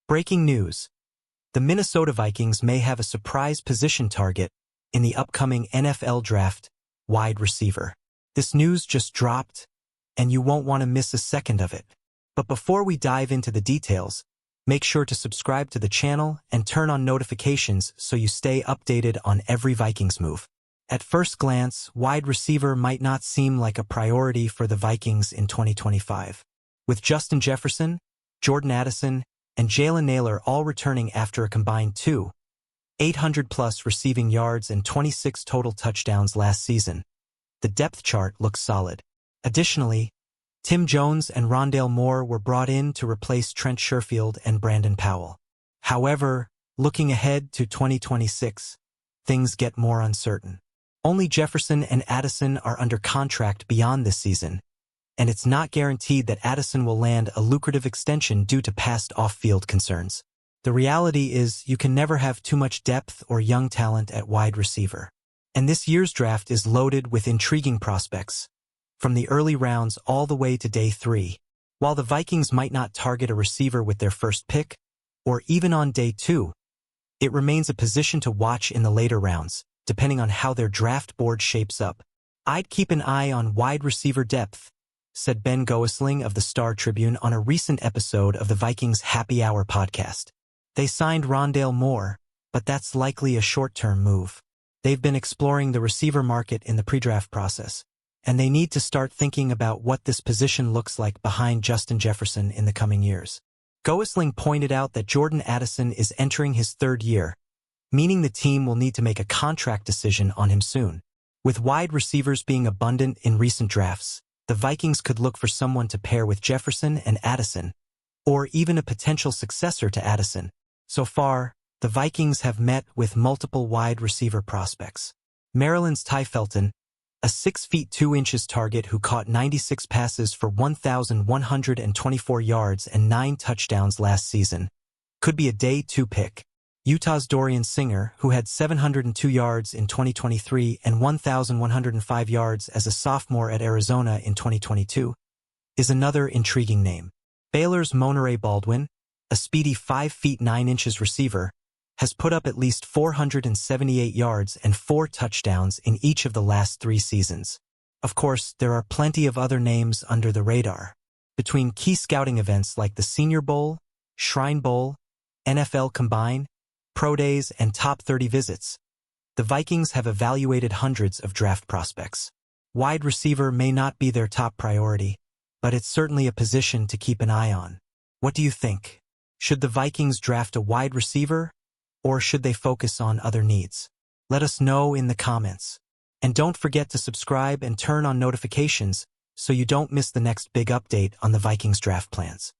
Breaking news. The Minnesota Vikings may have a surprise position target in the upcoming NFL draft, wide receiver. This news just dropped, and you won't want to miss a second of it. But before we dive into the details, make sure to subscribe to the channel and turn on notifications so you stay updated on every Vikings move. At first glance, wide receiver might not seem like a priority for the Vikings in 2025. With Justin Jefferson, Jordan Addison, and Jalen Nailor all returning after a combined 800-plus receiving yards and 26 total touchdowns last season, the depth chart looks solid. Additionally, Tim Jones and Rondale Moore were brought in to replace Trent Sherfield and Brandon Powell. However, looking ahead to 2026, things get more uncertain. Only Jefferson and Addison are under contract beyond this season, and it's not guaranteed that Addison will land a lucrative extension due to past off-field concerns. The reality is you can never have too much depth or young talent at wide receiver. And this year's draft is loaded with intriguing prospects, from the early rounds all the way to day 3. While the Vikings might not target a receiver with their first pick, or even on day 2, it remains a position to watch in the later rounds, depending on how their draft board shapes up. "I'd keep an eye on wide receiver depth," said Ben Goesling of the Star Tribune on a recent episode of the Vikings Happy Hour podcast. They signed Rondale Moore, but that's likely a short-term move. They've been exploring the receiver market in the pre-draft process, and they need to start thinking about what this position looks like behind Justin Jefferson in the coming years. Goesling pointed out that Jordan Addison is entering his 3rd year, meaning the team will need to make a contract decision on him soon. With wide receivers being abundant in recent drafts, the Vikings could look for someone to pair with Jefferson and Addison, or even a potential successor to Addison. So far, the Vikings have met with multiple wide receiver prospects. Maryland's Ty Felton, a 6 feet 2 inches target who caught 96 passes for 1,124 yards and 9 touchdowns last season, could be a day 2 pick. Utah's Dorian Singer, who had 702 yards in 2023 and 1,105 yards as a sophomore at Arizona in 2022, is another intriguing name. Baylor's Monterey Baldwin, a speedy 5 feet 9 inches receiver, has put up at least 478 yards and 4 touchdowns in each of the last 3 seasons. Of course, there are plenty of other names under the radar. Between key scouting events like the Senior Bowl, Shrine Bowl, NFL Combine, Pro Days, and Top 30 visits, the Vikings have evaluated hundreds of draft prospects. Wide receiver may not be their top priority, but it's certainly a position to keep an eye on. What do you think? Should the Vikings draft a wide receiver, or should they focus on other needs? Let us know in the comments. And don't forget to subscribe and turn on notifications so you don't miss the next big update on the Vikings draft plans.